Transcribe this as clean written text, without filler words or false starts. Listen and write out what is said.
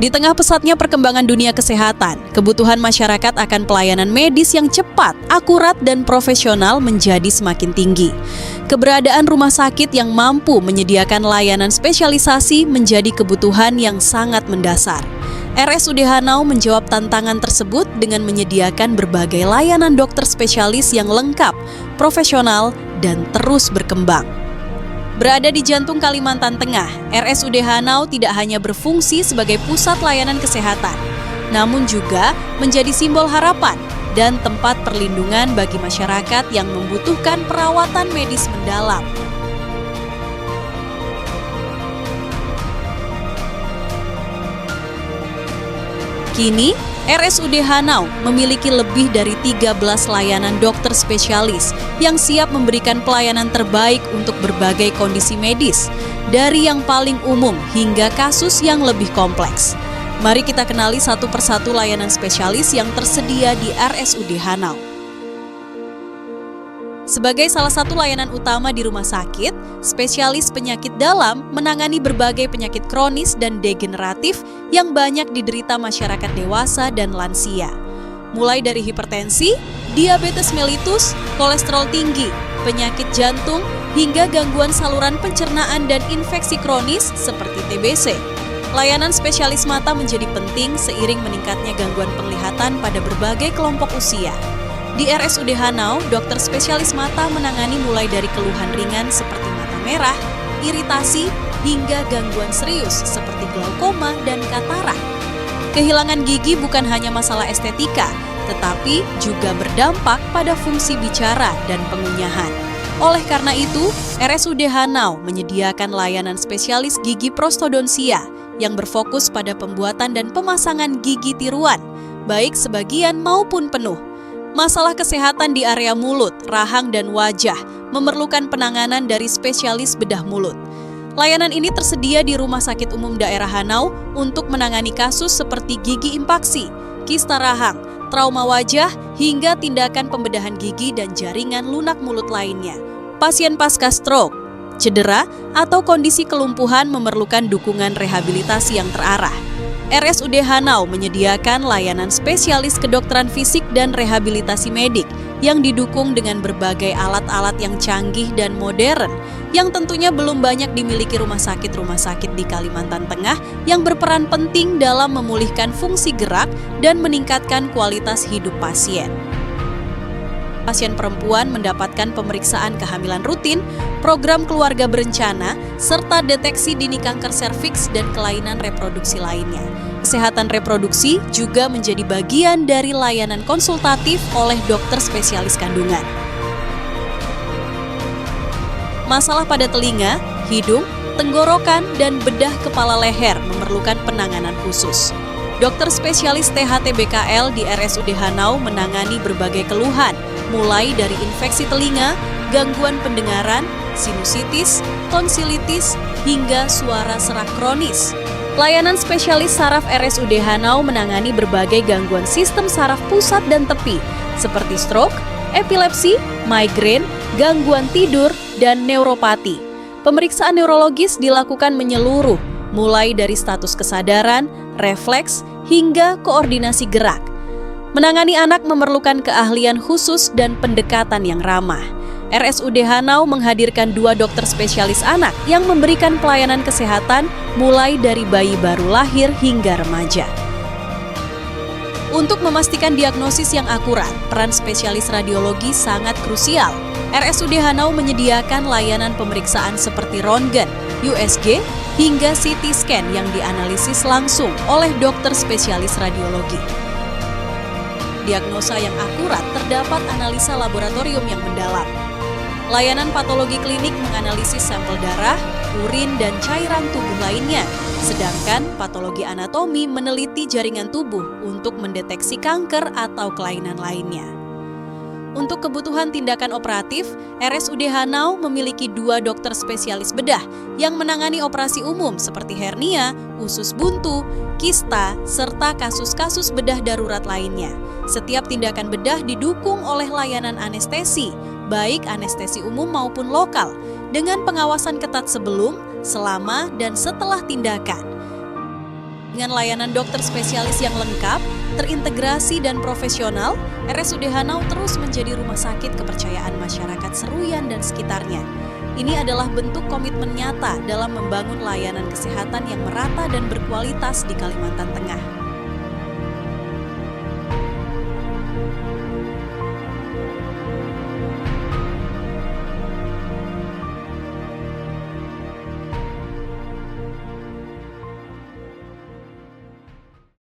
Di tengah pesatnya perkembangan dunia kesehatan, kebutuhan masyarakat akan pelayanan medis yang cepat, akurat, dan profesional menjadi semakin tinggi. Keberadaan rumah sakit yang mampu menyediakan layanan spesialisasi menjadi kebutuhan yang sangat mendasar. RSUD Hanau menjawab tantangan tersebut dengan menyediakan berbagai layanan dokter spesialis yang lengkap, profesional, dan terus berkembang. Berada di jantung Kalimantan Tengah, RSUD Hanau tidak hanya berfungsi sebagai pusat layanan kesehatan, namun juga menjadi simbol harapan dan tempat perlindungan bagi masyarakat yang membutuhkan perawatan medis mendalam. Kini, RSUD Hanau memiliki lebih dari 13 layanan dokter spesialis yang siap memberikan pelayanan terbaik untuk berbagai kondisi medis, dari yang paling umum hingga kasus yang lebih kompleks. Mari kita kenali satu persatu layanan spesialis yang tersedia di RSUD Hanau. Sebagai salah satu layanan utama di rumah sakit, spesialis penyakit dalam menangani berbagai penyakit kronis dan degeneratif yang banyak diderita masyarakat dewasa dan lansia. Mulai dari hipertensi, diabetes mellitus, kolesterol tinggi, penyakit jantung, hingga gangguan saluran pencernaan dan infeksi kronis seperti TBC. Layanan spesialis mata menjadi penting seiring meningkatnya gangguan penglihatan pada berbagai kelompok usia. Di RSUD Hanau, dokter spesialis mata menangani mulai dari keluhan ringan seperti mata merah, iritasi, hingga gangguan serius seperti glaukoma dan katarak. Kehilangan gigi bukan hanya masalah estetika, tetapi juga berdampak pada fungsi bicara dan pengunyahan. Oleh karena itu, RSUD Hanau menyediakan layanan spesialis gigi prostodonsia yang berfokus pada pembuatan dan pemasangan gigi tiruan, baik sebagian maupun penuh. Masalah kesehatan di area mulut, rahang, dan wajah memerlukan penanganan dari spesialis bedah mulut. Layanan ini tersedia di Rumah Sakit Umum Daerah Hanau untuk menangani kasus seperti gigi impaksi, kista rahang, trauma wajah, hingga tindakan pembedahan gigi dan jaringan lunak mulut lainnya. Pasien pasca stroke, cedera, atau kondisi kelumpuhan memerlukan dukungan rehabilitasi yang terarah. RSUD Hanau menyediakan layanan spesialis kedokteran fisik dan rehabilitasi medik yang didukung dengan berbagai alat-alat yang canggih dan modern yang tentunya belum banyak dimiliki rumah sakit di Kalimantan Tengah yang berperan penting dalam memulihkan fungsi gerak dan meningkatkan kualitas hidup pasien. Pasien perempuan mendapatkan pemeriksaan kehamilan rutin, program keluarga berencana, serta deteksi dini kanker serviks dan kelainan reproduksi lainnya. Kesehatan reproduksi juga menjadi bagian dari layanan konsultatif oleh dokter spesialis kandungan. Masalah pada telinga, hidung, tenggorokan, dan bedah kepala leher memerlukan penanganan khusus. Dokter spesialis THT BKL di RSUD Hanau menangani berbagai keluhan, mulai dari infeksi telinga, gangguan pendengaran, sinusitis, tonsilitis, hingga suara serak kronis. Layanan spesialis saraf RSUD Hanau menangani berbagai gangguan sistem saraf pusat dan tepi, seperti stroke, epilepsi, migrain, gangguan tidur, dan neuropati. Pemeriksaan neurologis dilakukan menyeluruh, mulai dari status kesadaran, refleks, hingga koordinasi gerak. Menangani anak memerlukan keahlian khusus dan pendekatan yang ramah. RSUD Hanau menghadirkan 2 dokter spesialis anak yang memberikan pelayanan kesehatan mulai dari bayi baru lahir hingga remaja. Untuk memastikan diagnosis yang akurat, peran spesialis radiologi sangat krusial. RSUD Hanau menyediakan layanan pemeriksaan seperti röntgen, USG, hingga CT scan yang dianalisis langsung oleh dokter spesialis radiologi. Diagnosa yang akurat terdapat analisa laboratorium yang mendalam. Layanan patologi klinik menganalisis sampel darah, urin, dan cairan tubuh lainnya. Sedangkan patologi anatomi meneliti jaringan tubuh untuk mendeteksi kanker atau kelainan lainnya. Untuk kebutuhan tindakan operatif, RSUD Hanau memiliki 2 dokter spesialis bedah yang menangani operasi umum seperti hernia, usus buntu, kista, serta kasus-kasus bedah darurat lainnya. Setiap tindakan bedah didukung oleh layanan anestesi, baik anestesi umum maupun lokal, dengan pengawasan ketat sebelum, selama, dan setelah tindakan. Dengan layanan dokter spesialis yang lengkap, terintegrasi dan profesional, RSUD Hanau terus menjadi rumah sakit kepercayaan masyarakat Seruyan dan sekitarnya. Ini adalah bentuk komitmen nyata dalam membangun layanan kesehatan yang merata dan berkualitas di Kalimantan Tengah.